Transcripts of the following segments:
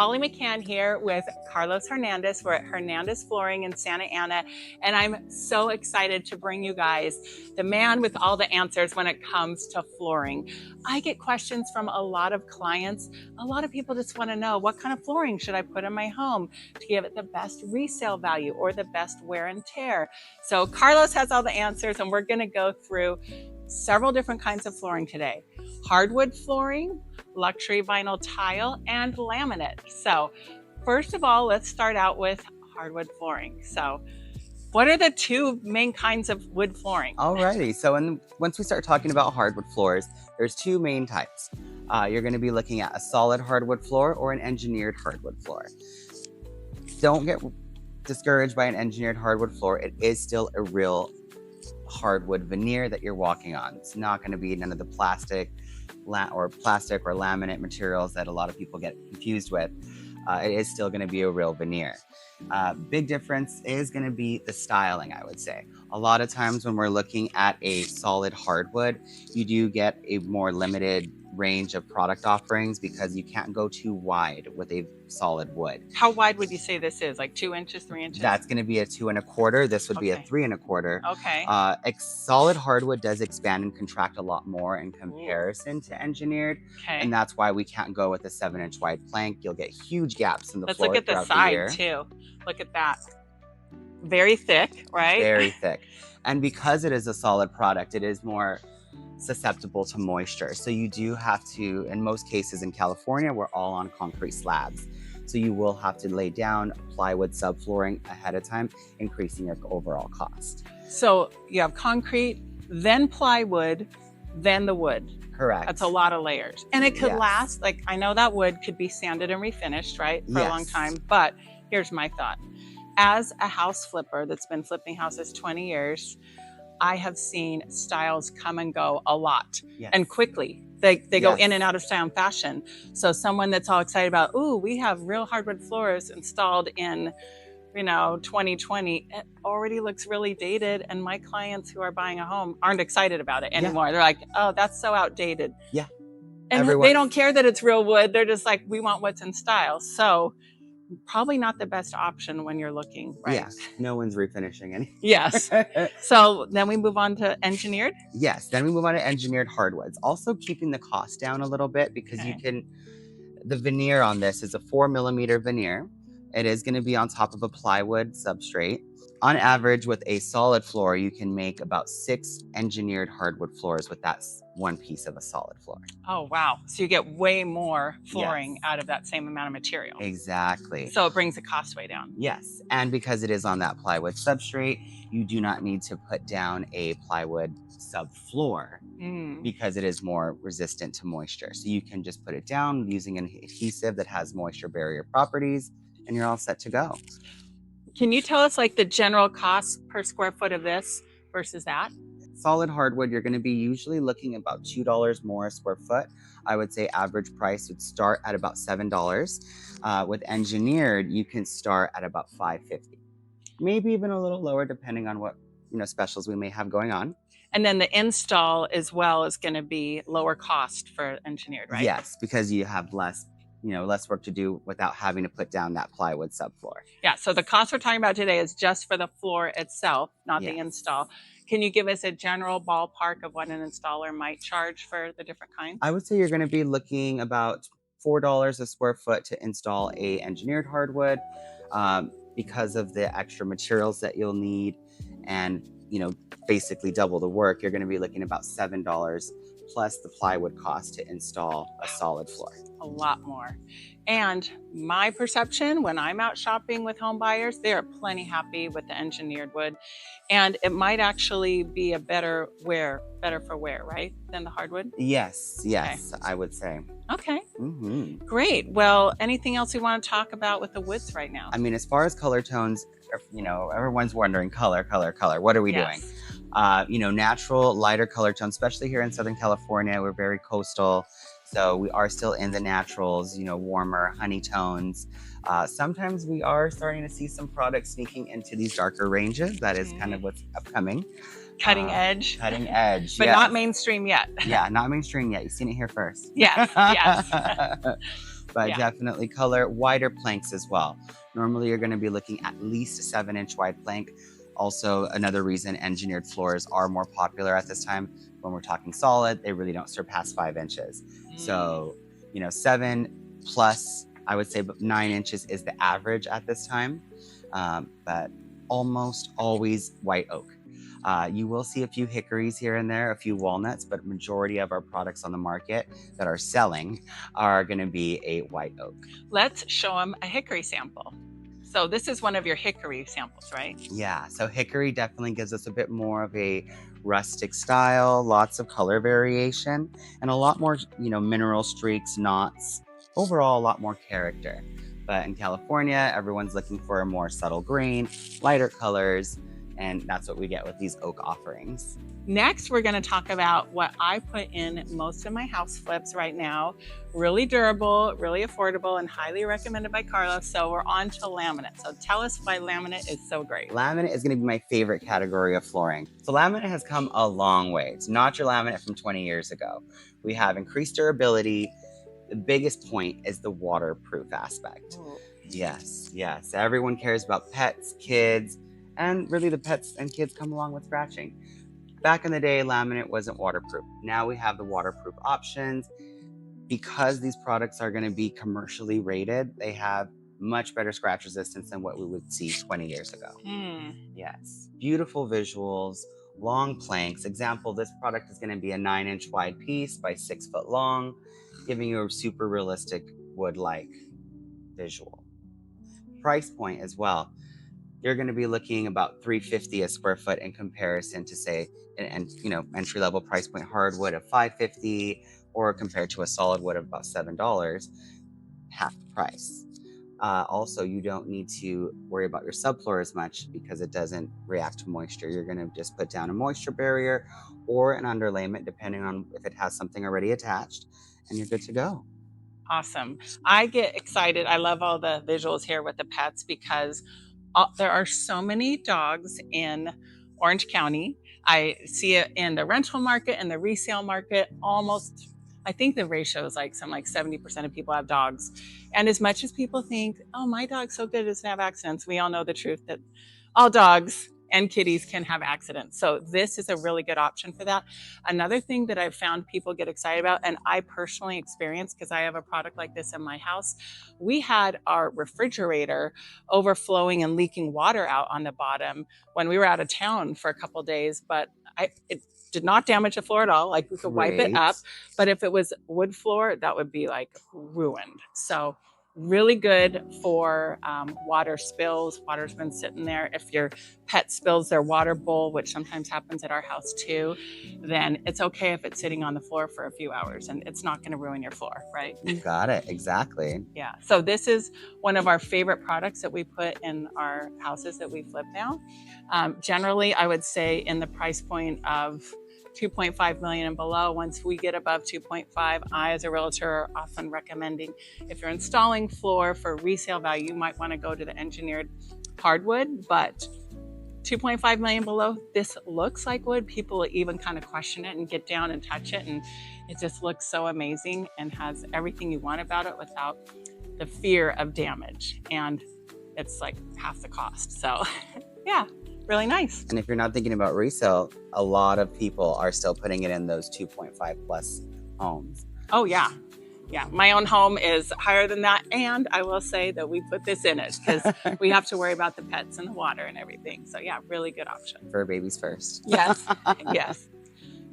Holly McKhann here with Carlos Hernandez. We're at Hernandez Flooring in Santa Ana, and I'm so excited to bring you guys the man with all the answers when it comes to flooring. I get questions from a lot of clients. A lot of people just want to know, what kind of flooring should I put in my home to give it the best resale value or the best wear and tear? So Carlos has all the answers, and we're going to go through several different kinds of flooring today. Hardwood flooring, luxury vinyl tile, and laminate. So first of all, let's start out with hardwood flooring. So what are the two main kinds of wood flooring? Alrighty, so once we start talking about hardwood floors, there's two main types. You're going to be looking at a solid hardwood floor or an engineered hardwood floor. Don't get discouraged by an engineered hardwood floor. It is still a real hardwood veneer that you're walking on. It's not going to be none of the plastic or laminate materials that a lot of people get confused with. It is still going to be a real veneer. Big difference is going to be the styling, I would say. A lot of times when we're looking at a solid hardwood, you do get a more limited range of product offerings because you can't go too wide with a solid wood. How wide would you say this is? Like 2 inches, 3 inches? That's going to be a 2 1/4. This would be a 3 1/4. Okay. Solid hardwood does expand and contract a lot more in comparison to engineered. Okay. And that's why we can't go with a 7-inch wide plank. You'll get huge gaps in the floor. Let's look at the side too. Look at that. Very thick, right? Very thick. And because it is a solid product, it is more susceptible to moisture. So you do have to, in most cases in California, we're all on concrete slabs. So you will have to lay down plywood subflooring ahead of time, increasing your overall cost. So you have concrete, then plywood, then the wood. Correct. That's a lot of layers. And it could last, like, I know that wood could be sanded and refinished, right? For a long time. But here's my thought. As a house flipper that's been flipping houses 20 years, I have seen styles come and go a lot and quickly. They go in and out of style and fashion. So someone that's all excited about, ooh, we have real hardwood floors installed in, 2020, it already looks really dated. And my clients who are buying a home aren't excited about it anymore. They're like, oh, that's so outdated. Yeah. And they don't care that it's real wood. They're just like, we want what's in style. So probably not the best option when you're looking, right? Yes, no one's refinishing any. Yes. So then we move on to engineered? Yes, then we move on to engineered hardwoods. Also keeping the cost down a little bit because the veneer on this is a 4 millimeter veneer. It is going to be on top of a plywood substrate. On average, with a solid floor, you can make about 6 engineered hardwood floors with that one piece of a solid floor. Oh, wow. So you get way more flooring out of that same amount of material. Exactly. So it brings the cost way down. Yes. And because it is on that plywood substrate, you do not need to put down a plywood subfloor because it is more resistant to moisture. So you can just put it down using an adhesive that has moisture barrier properties, and you're all set to go. Can you tell us like the general cost per square foot of this versus that? Solid hardwood, you're going to be usually looking about $2 more a square foot. I would say average price would start at about $7. With engineered, you can start at about $5.50. Maybe even a little lower depending on what specials we may have going on. And then the install as well is going to be lower cost for engineered, right? Yes, because you have less work to do without having to put down that plywood subfloor. Yeah, so the cost we're talking about today is just for the floor itself, not the install. Can you give us a general ballpark of what an installer might charge for the different kinds? I would say you're going to be looking about $4 a square foot to install a engineered hardwood because of the extra materials that you'll need and, basically double the work. You're going to be looking about $7 plus the plywood cost to install a solid floor. A lot more. And my perception when I'm out shopping with home buyers, they are plenty happy with the engineered wood. And it might actually be a better for wear, right? Than the hardwood? Yes, okay. I would say. Okay. Great. Well, anything else we want to talk about with the woods right now? I mean, as far as color tones, everyone's wondering color. What are we doing? Natural, lighter color tones, especially here in Southern California. We're very coastal. So we are still in the naturals, warmer honey tones. Sometimes we are starting to see some products sneaking into these darker ranges. That is kind of what's upcoming. Cutting edge. Cutting edge, but not mainstream yet. Yeah, not mainstream yet. You've seen it here first. Yes. but Yeah. definitely color wider planks as well. Normally you're going to be looking at least a 7-inch wide plank. Also, another reason engineered floors are more popular at this time, when we're talking solid, they really don't surpass 5 inches. So, 7 plus, I would say 9 inches is the average at this time, but almost always white oak. You will see a few hickories here and there, a few walnuts, but majority of our products on the market that are selling are going to be a white oak. Let's show them a hickory sample. So this is one of your hickory samples, right? Yeah, so hickory definitely gives us a bit more of a rustic style, lots of color variation, and a lot more, mineral streaks, knots, overall a lot more character. But in California, everyone's looking for a more subtle green, lighter colors, and that's what we get with these oak offerings. Next, we're going to talk about what I put in most of my house flips right now. Really durable, really affordable, and highly recommended by Carlos. So we're on to laminate. So tell us why laminate is so great. Laminate is going to be my favorite category of flooring. So laminate has come a long way. It's not your laminate from 20 years ago. We have increased durability. The biggest point is the waterproof aspect. Ooh. Yes. Everyone cares about pets, kids, and really the pets and kids come along with scratching. Back in the day, laminate wasn't waterproof. Now we have the waterproof options. Because these products are going to be commercially rated, they have much better scratch resistance than what we would see 20 years ago. Yes. Beautiful visuals, long planks. Example, this product is going to be a 9-inch wide piece by 6 foot long, giving you a super realistic wood-like visual. Price point as well. You're going to be looking about $350 a square foot in comparison to, say, an entry-level price point hardwood of $550, or compared to a solid wood of about $7, half the price. Also, you don't need to worry about your subfloor as much because it doesn't react to moisture. You're going to just put down a moisture barrier or an underlayment, depending on if it has something already attached, and you're good to go. Awesome. I get excited. I love all the visuals here with the pets because there are so many dogs in Orange County. I see it in the rental market and the resale market. Almost, I think the ratio is like 70% of people have dogs. And as much as people think, oh, my dog's so good, it doesn't have accidents, we all know the truth that all dogs and kitties can have accidents. So this is a really good option for that. Another thing that I've found people get excited about, and I personally experienced because I have a product like this in my house, we had our refrigerator overflowing and leaking water out on the bottom when we were out of town for a couple days, but it did not damage the floor at all. Like we could wipe it up, but if it was wood floor, that would be like ruined. So really good for water spills. Water's been sitting there. If your pet spills their water bowl, which sometimes happens at our house too, then it's okay if it's sitting on the floor for a few hours and it's not going to ruin your floor, right? You got it. Exactly. Yeah. So this is one of our favorite products that we put in our houses that we flip now. Generally, I would say in the price point of 2.5 million and below. Once we get above 2.5, I as a realtor are often recommending, if you're installing floor for resale value, you might want to go to the engineered hardwood, but 2.5 million below, this looks like wood. People even kind of question it and get down and touch it, and it just looks so amazing and has everything you want about it without the fear of damage, and it's like half the cost. So yeah, really nice. And if you're not thinking about resale, a lot of people are still putting it in those 2.5 plus homes. Oh yeah. Yeah, my own home is higher than that, and I will say that we put this in it because we have to worry about the pets and the water and everything. So yeah, really good option. For babies first. Yes, yes.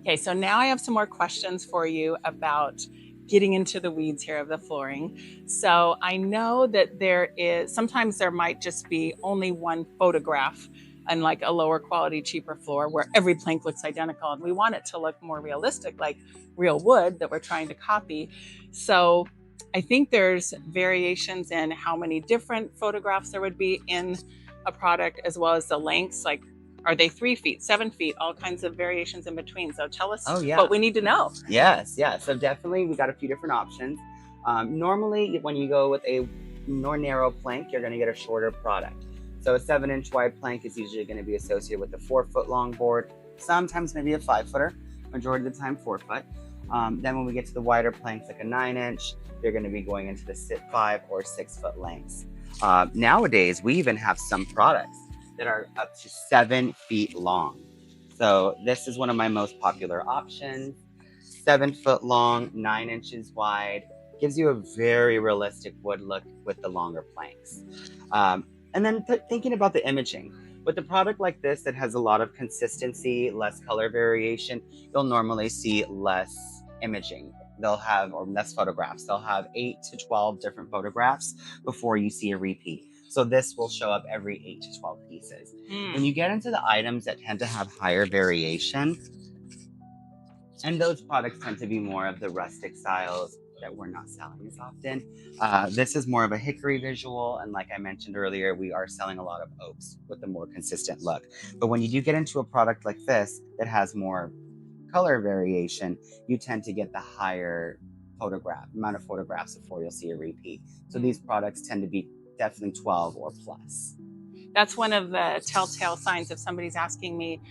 Okay, so now I have some more questions for you about getting into the weeds here of the flooring. So I know that sometimes there might just be only one photograph and like a lower quality, cheaper floor where every plank looks identical. And we want it to look more realistic, like real wood that we're trying to copy. So I think there's variations in how many different photographs there would be in a product, as well as the lengths. Like, are they 3 feet, 7 feet, all kinds of variations in between. So tell us what we need to know. Yes. So definitely we got a few different options. Normally when you go with a more narrow plank, you're gonna get a shorter product. So a 7-inch wide plank is usually going to be associated with a 4 foot long board, sometimes maybe a 5 footer, majority of the time 4 foot. Then when we get to the wider planks, like a 9-inch, they're going to be going into the 5 or 6 foot lengths. Nowadays, we even have some products that are up to 7 feet long. So this is one of my most popular options. 7 foot long, 9 inches wide, gives you a very realistic wood look with the longer planks. And then thinking about the imaging, with a product like this that has a lot of consistency, less color variation, you'll normally see less imaging. They'll have, or less photographs. They'll have 8 to 12 different photographs before you see a repeat. So this will show up every 8 to 12 pieces. When you get into the items that tend to have higher variation, and those products tend to be more of the rustic styles that we're not selling as often. This is more of a hickory visual, and like I mentioned earlier, we are selling a lot of oaks with a more consistent look. But when you do get into a product like this that has more color variation, you tend to get the higher amount of photographs before you'll see a repeat. So these products tend to be definitely 12 or plus. That's one of the telltale signs if somebody's asking me,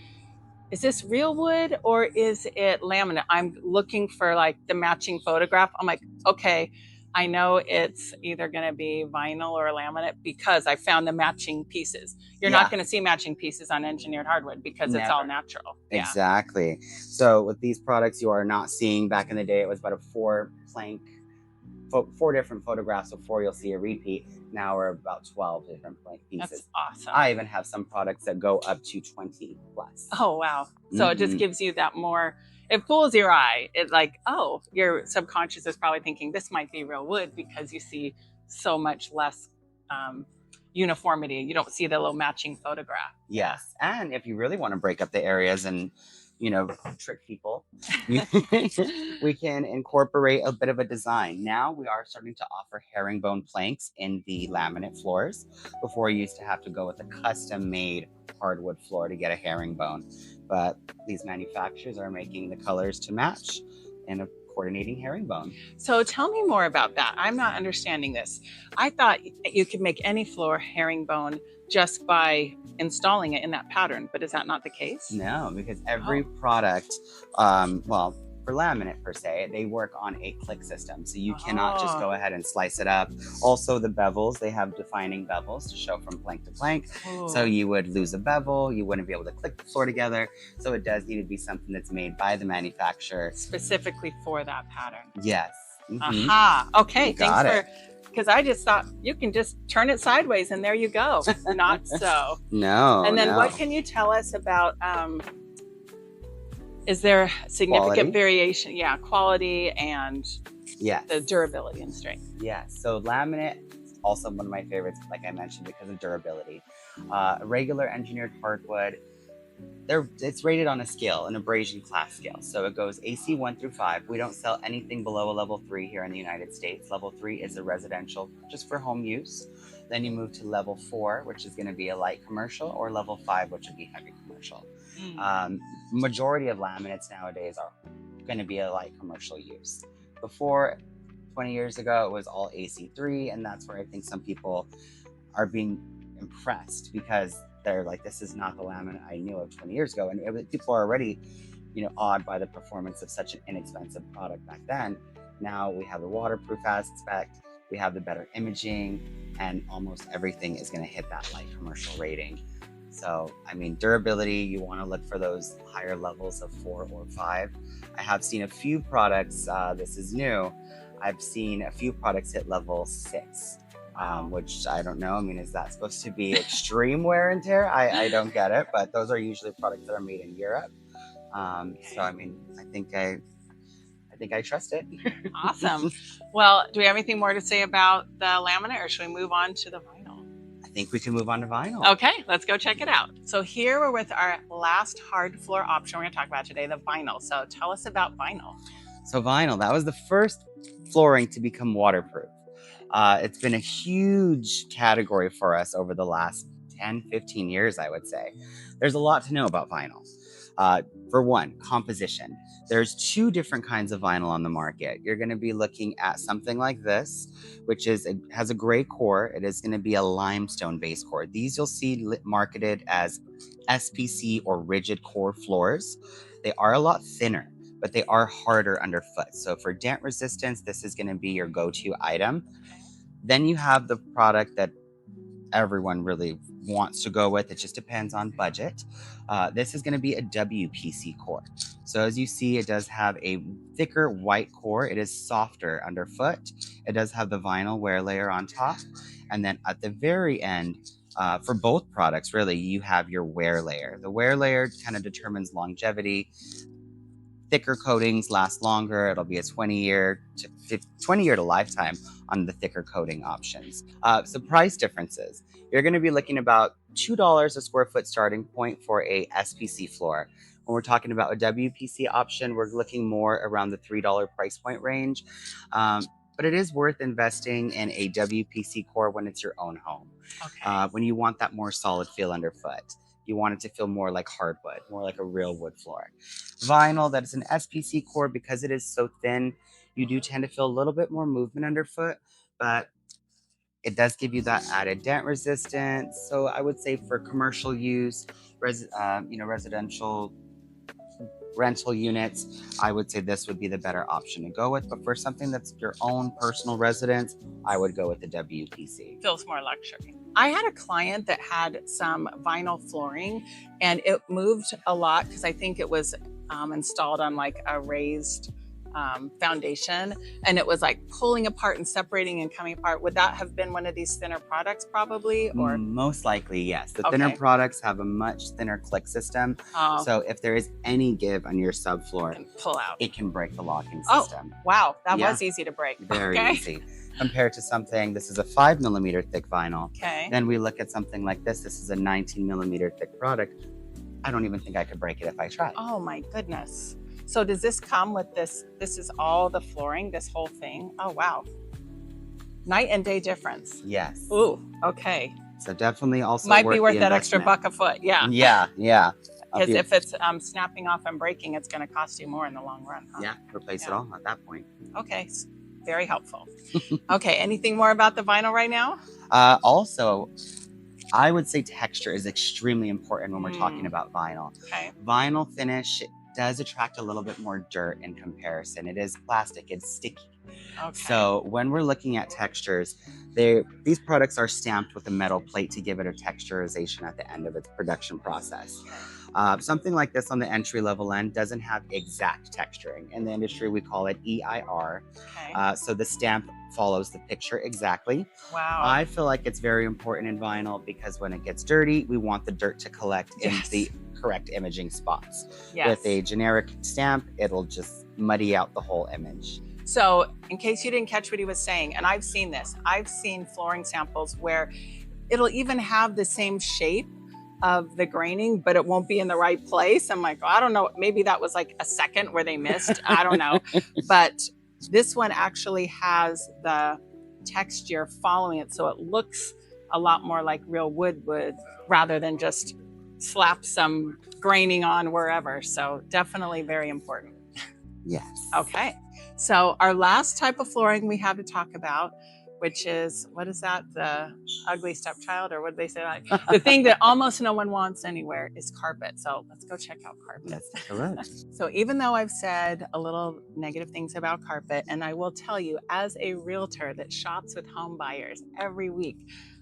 is this real wood or is it laminate? I'm looking for like the matching photograph. I'm like, okay, I know it's either going to be vinyl or laminate because I found the matching pieces. You're not going to see matching pieces on engineered hardwood because it's all natural. Exactly. So with these products, you are not seeing, back in the day, it was about a 4 different photographs before you'll see a repeat. Now we're about 12 different plank pieces. That's awesome. I even have some products that go up to 20 plus. Oh, wow. So it just gives you that more, it fools your eye. It's like, oh, your subconscious is probably thinking this might be real wood because you see so much less uniformity. You don't see the little matching photograph. Yes. And if you really want to break up the areas and, trick people, we can incorporate a bit of a design. Now we are starting to offer herringbone planks in the laminate floors. Before, you used to have to go with a custom made hardwood floor to get a herringbone, but these manufacturers are making the colors to match and a coordinating herringbone. So tell me more about that. I'm not understanding this. I thought you could make any floor herringbone just by installing it in that pattern, but is that not the case? No, because every product, for laminate per se, they work on a click system. So you cannot just go ahead and slice it up. Also the bevels, they have defining bevels to show from plank to plank. So you would lose a bevel, you wouldn't be able to click the floor together. So it does need to be something that's made by the manufacturer. Specifically for that pattern. Yes. Aha. Okay, thanks for, because I just thought you can just turn it sideways and there you go. Not so. No. And then what can you tell us about, is there significant variation? Yeah, quality and the durability and strength. Yes. So laminate is also one of my favorites, like I mentioned, because of durability. Regular engineered hardwood, it's rated on a scale, an abrasion class scale. So it goes AC 1 through 5. We don't sell anything below a level 3 here in the United States. Level 3 is a residential, just for home use. Then you move to level 4, which is going to be a light commercial, or level 5, which would be heavy commercial. Majority of laminates nowadays are going to be a light commercial use. Before, 20 years ago, it was all AC3, and that's where I think some people are being impressed because they're like, this is not the laminate I knew of 20 years ago. And people are already, awed by the performance of such an inexpensive product back then. Now we have the waterproof aspect, we have the better imaging, and almost everything is going to hit that light commercial rating. So, durability, you want to look for those higher levels of 4 or 5. I have seen a few products, this is new, I've seen a few products hit level 6. Which I don't know. Is that supposed to be extreme wear and tear? I don't get it, but those are usually products that are made in Europe. So I think I trust it. Awesome. Well, do we have anything more to say about the laminate, or should we move on to the vinyl? I think we can move on to vinyl. Okay, let's go check it out. So here we're with our last hard floor option we're going to talk about today, the vinyl. So tell us about vinyl. So vinyl, that was the first flooring to become waterproof. It's been a huge category for us over the last 10, 15 years, I would say. There's a lot to know about vinyl. For one, composition. There's 2 different kinds of vinyl on the market. You're going to be looking at something like this, which has a gray core. It is going to be a limestone base core. These you'll see marketed as SPC or rigid core floors. They are a lot thinner. but they are harder underfoot. So for dent resistance, this is going to be your go-to item. Okay. Then you have the product that everyone really wants to go with. It just depends on budget. This is going to be a WPC core. So as you see, it does have a thicker white core. It is softer underfoot. It does have the vinyl wear layer on top. And then at the very end, for both products, really, you have your wear layer. The wear layer kind of determines longevity. Thicker coatings last longer. It'll be a 20-year to lifetime on the thicker coating options. So price differences. You're going to be looking about $2 a square foot starting point for a SPC floor. When we're talking about a WPC option, we're looking more around the $3 price point range. But it is worth investing in a WPC core when it's your own home. Okay. When you want that more solid feel underfoot. You want it to feel more like hardwood, more like a real wood floor. Vinyl, that is an SPC core, because it is so thin, you do tend to feel a little bit more movement underfoot, but it does give you that added dent resistance. So I would say for commercial use, residential rental units, I would say this would be the better option to go with. But for something that's your own personal residence, I would go with the WPC. Feels more luxury. I had a client that had some vinyl flooring, and it moved a lot because I think it was installed on like a raised foundation, and it was like pulling apart and separating and coming apart. Would that have been one of these thinner products probably? Or most likely, yes. The thinner products have a much thinner click system. So if there is any give on your subfloor, pull out. It can break the locking system. Oh, wow. That was easy to break. Very easy. Compared to something, this is a 5mm thick vinyl. Okay. Then we look at something like this. This is a 19mm thick product. I don't even think I could break it if I tried. Oh my goodness. So does this come with this? This is all the flooring, this whole thing? Oh, wow. Night and day difference. Yes. Ooh, okay. So definitely also might be worth that extra buck a foot. Yeah. Yeah. Because if it's snapping off and breaking, it's going to cost you more in the long run. Huh? Yeah, replace it all at that point. Okay, very helpful. Okay, anything more about the vinyl right now? Also, I would say texture is extremely important when we're talking about vinyl. Okay. Vinyl finish does attract a little bit more dirt in comparison. It is plastic, it's sticky. Okay. So when we're looking at textures, these products are stamped with a metal plate to give it a texturization at the end of its production process. Something like this on the entry-level end doesn't have exact texturing. In the industry, we call it EIR. Okay. So the stamp follows the picture exactly. Wow. I feel like it's very important in vinyl because when it gets dirty, we want the dirt to collect in the correct imaging spots. Yes. With a generic stamp, it'll just muddy out the whole image. So in case you didn't catch what he was saying, and I've seen this, I've seen flooring samples where it'll even have the same shape of the graining, but it won't be in the right place. I'm like, I don't know, maybe that was like a second where they missed. I don't know. But this one actually has the texture following it. So it looks a lot more like real wood would rather than just slap some graining on wherever. So definitely very important. Yes. Okay. So our last type of flooring we have to talk about, which is, what is that? The ugly stepchild, or what did they say? The thing that almost no one wants anywhere is carpet. So let's go check out carpet. That's correct. So even though I've said a little negative things about carpet, and I will tell you, as a realtor that shops with home buyers every week,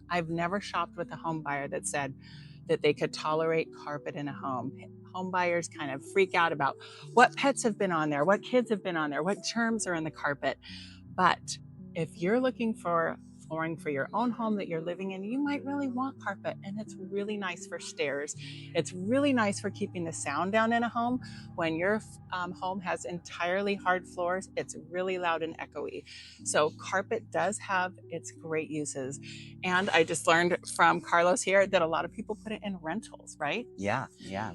I've never shopped with a home buyer that said that they could tolerate carpet in a home. Home buyers kind of freak out about what pets have been on there, what kids have been on there, what germs are in the carpet. But if you're looking for flooring for your own home that you're living in, you might really want carpet, and it's really nice for stairs. It's really nice for keeping the sound down in a home. When your home has entirely hard floors, it's really loud and echoey. So carpet does have its great uses. And I just learned from Carlos here that a lot of people put it in rentals, right? Yeah.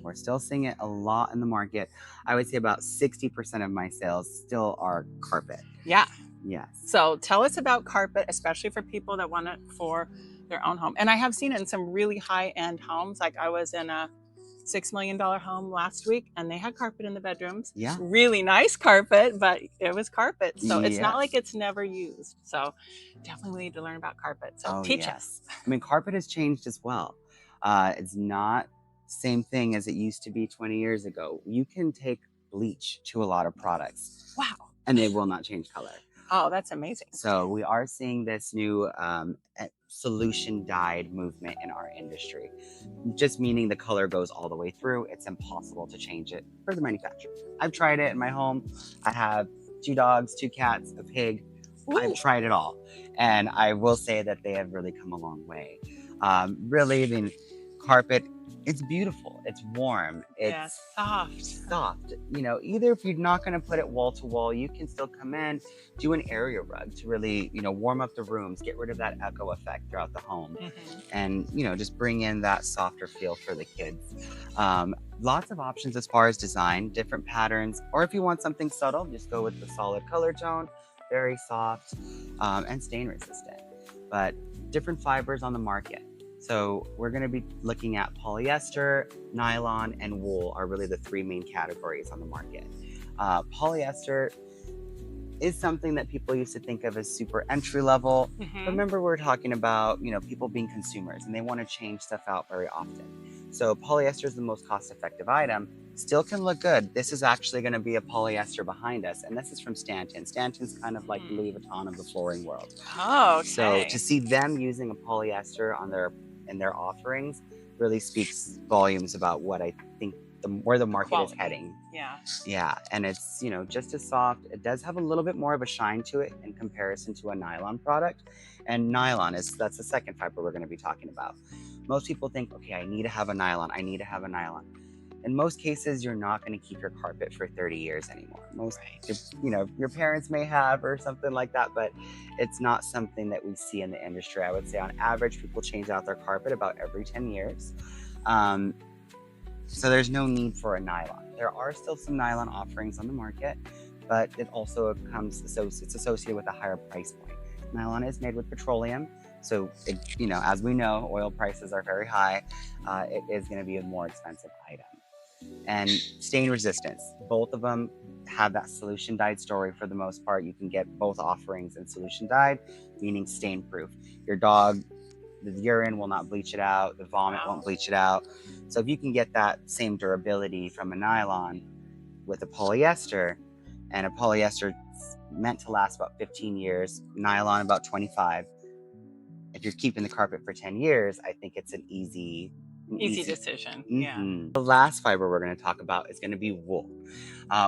We're still seeing it a lot in the market. I would say about 60% of my sales still are carpet. Yeah. Yes. So tell us about carpet, especially for people that want it for their own home. And I have seen it in some really high-end homes. Like I was in a $6 million home last week, and they had carpet in the bedrooms. Yeah. Really nice carpet, but it was carpet. So it's not like it's never used. So definitely need to learn about carpet. So teach us. I mean, carpet has changed as well. It's not the same thing as it used to be 20 years ago. You can take bleach to a lot of products. Wow. And they will not change color. Oh, that's amazing. So we are seeing this new solution dyed movement in our industry. Just meaning the color goes all the way through. It's impossible to change it for the manufacturer. I've tried it in my home. I have 2 dogs, 2 cats, a pig. Ooh. I've tried it all. And I will say that they have really come a long way. Really, the carpet, it's beautiful. It's warm. It's soft. You know, either if you're not going to put it wall to wall, you can still come in, do an area rug to really, you know, warm up the rooms, get rid of that echo effect throughout the home, and, you know, just bring in that softer feel for the kids. Lots of options as far as design, different patterns, or if you want something subtle, just go with the solid color tone, very soft, and stain resistant. But different fibers on the market. So we're going to be looking at polyester, nylon, and wool are really the 3 main categories on the market. Polyester is something that people used to think of as super entry level. Remember, we're talking about, you know, people being consumers and they want to change stuff out very often. So polyester is the most cost-effective item. Still can look good. This is actually going to be a polyester behind us, and this is from Stanton. Stanton's kind of like Louis Vuitton of the flooring world. Oh, okay. So to see them using a polyester on their offerings really speaks volumes about what I think where the market is heading. Yeah, and it's, you know, just as soft. It does have a little bit more of a shine to it in comparison to a nylon product, and nylon that's the second fiber we're going to be talking about. Most people think, okay, I need to have a nylon. In most cases, you're not going to keep your carpet for 30 years anymore. You know, your parents may have or something like that, but it's not something that we see in the industry. I would say on average, people change out their carpet about every 10 years. So there's no need for a nylon. There are still some nylon offerings on the market, but it also it's associated with a higher price point. Nylon is made with petroleum. So, you know, as we know, oil prices are very high. It is going to be a more expensive item. And stain resistance, both of them have that solution dyed story for the most part. You can get both offerings in solution dyed, meaning stain proof. Your dog, the urine will not bleach it out, the vomit won't bleach it out. So if you can get that same durability from a nylon with a polyester, and a polyester meant to last about 15 years, nylon about 25. If you're keeping the carpet for 10 years, I think it's an easy decision. The last fiber we're going to talk about is going to be wool.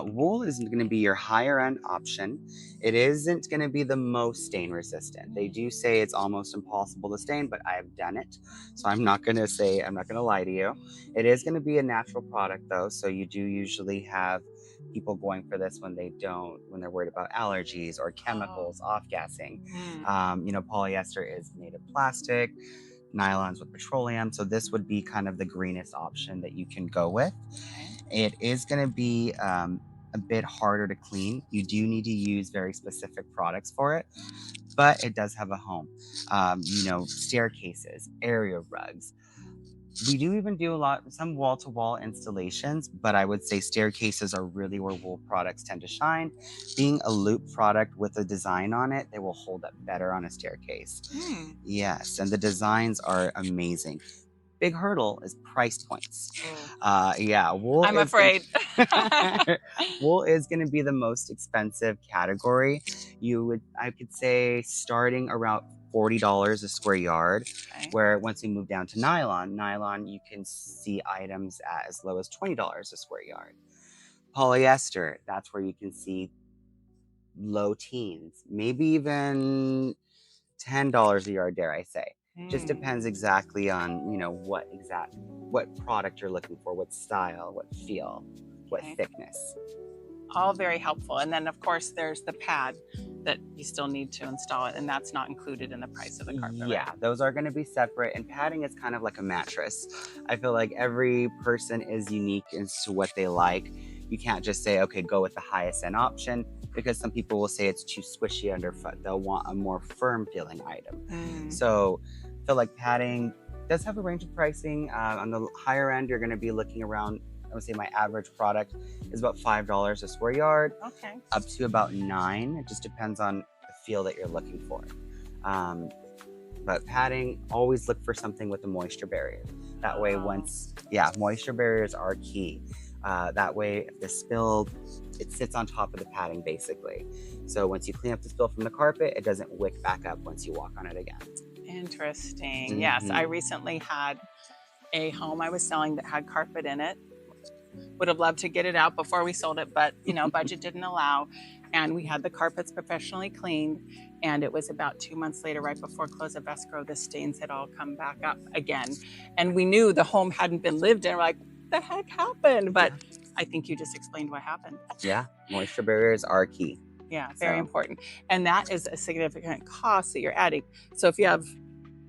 Wool is going to be your higher end option. It isn't going to be the most stain resistant. They do say it's almost impossible to stain, but I have done it. So I'm not going to lie to you. It is going to be a natural product though. So you do usually have people going for this when they're worried about allergies or chemicals, off-gassing. You know, polyester is made of plastic, nylons with petroleum. So this would be kind of the greenest option that you can go with. It is going to be a bit harder to clean. You do need to use very specific products for it, but it does have a home. You know, staircases, area rugs. We do even do some wall-to-wall installations, but I would say staircases are really where wool products tend to shine. Being a loop product with a design on it, they will hold up better on a staircase. Yes, and the designs are amazing. Big hurdle is price points. Wool. I'm afraid. Wool is going to be the most expensive category. I could say starting around $40 a square yard, where once you move down to nylon, you can see items at as low as $20 a square yard. Polyester, that's where you can see low teens, maybe even $10 a yard, dare I say. Just depends exactly on, you know, what product you're looking for, what style, what feel, what thickness. All very helpful. And then of course there's the pad that you still need to install it, and that's not included in the price of the carpet. Yeah, those are going to be separate, and padding is kind of like a mattress. I feel like every person is unique as to what they like. You can't just say, okay, go with the highest end option, because some people will say it's too squishy underfoot. They'll want a more firm feeling item. So I feel like padding does have a range of pricing. On the higher end, you're going to be looking around, I would say my average product is about $5 a square yard, up to about $9. It just depends on the feel that you're looking for. But padding, always look for something with a moisture barrier. That way moisture barriers are key. That way, if the spill, it sits on top of the padding basically. So once you clean up the spill from the carpet, it doesn't wick back up once you walk on it again. Interesting. Yes, I recently had a home I was selling that had carpet in it. Would have loved to get it out before we sold it, but budget didn't allow. And we had the carpets professionally cleaned. And it was about 2 months later, right before close of escrow, the stains had all come back up again. And we knew the home hadn't been lived in. We're like, what the heck happened? But I think you just explained what happened. Yeah, moisture barriers are key. Yeah, very important. And that is a significant cost that you're adding. So if you have,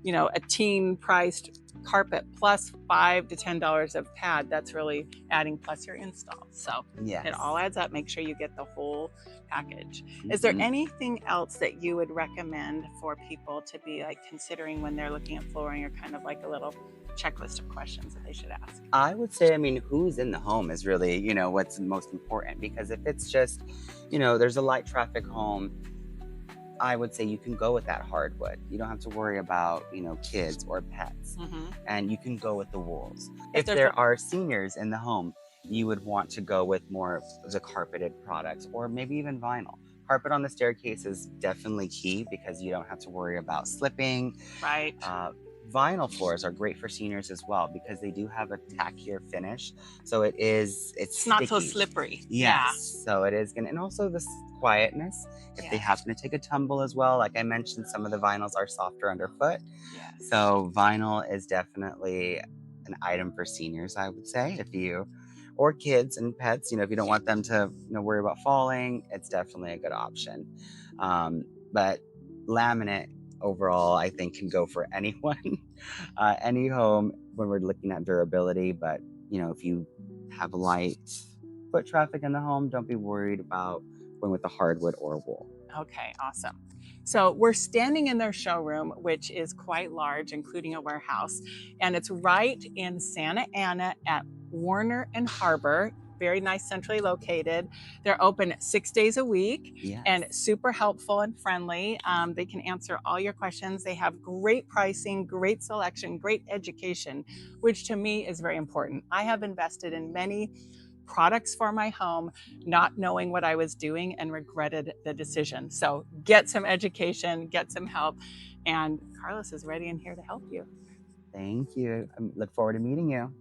a teen priced carpet plus $5 to $10 of pad, that's really adding plus your install. So it all adds up. Make sure you get the whole package. Is there anything else that you would recommend for people to be considering when they're looking at flooring, or kind of like a little checklist of questions that they should ask? I would say, who's in the home is really, what's most important, because if it's just, there's a light traffic home, I would say you can go with that hardwood. You don't have to worry about, kids or pets, and you can go with the wools. If there are seniors in the home, you would want to go with more of the carpeted products, or maybe even vinyl. Carpet on the staircase is definitely key because you don't have to worry about slipping. Right. Vinyl floors are great for seniors as well because they do have a tackier finish. So it's not so slippery. Yes. So it is and also this quietness. If they happen to take a tumble as well, like I mentioned, some of the vinyls are softer underfoot. Yes. So vinyl is definitely an item for seniors, I would say, or kids and pets, if you don't want them to worry about falling, it's definitely a good option. But laminate overall, I think, can go for anyone, any home when we're looking at durability. But, if you have light foot traffic in the home, don't be worried about going with the hardwood or wool. Okay, awesome. So we're standing in their showroom, which is quite large, including a warehouse, and it's right in Santa Ana at Warner and Harbor. Very nice, centrally located. They're open 6 days a week and super helpful and friendly. They can answer all your questions. They have great pricing, great selection, great education, which to me is very important. I have invested in many products for my home, not knowing what I was doing, and regretted the decision. So get some education, get some help, and Carlos is ready and here to help you. Thank you. I look forward to meeting you.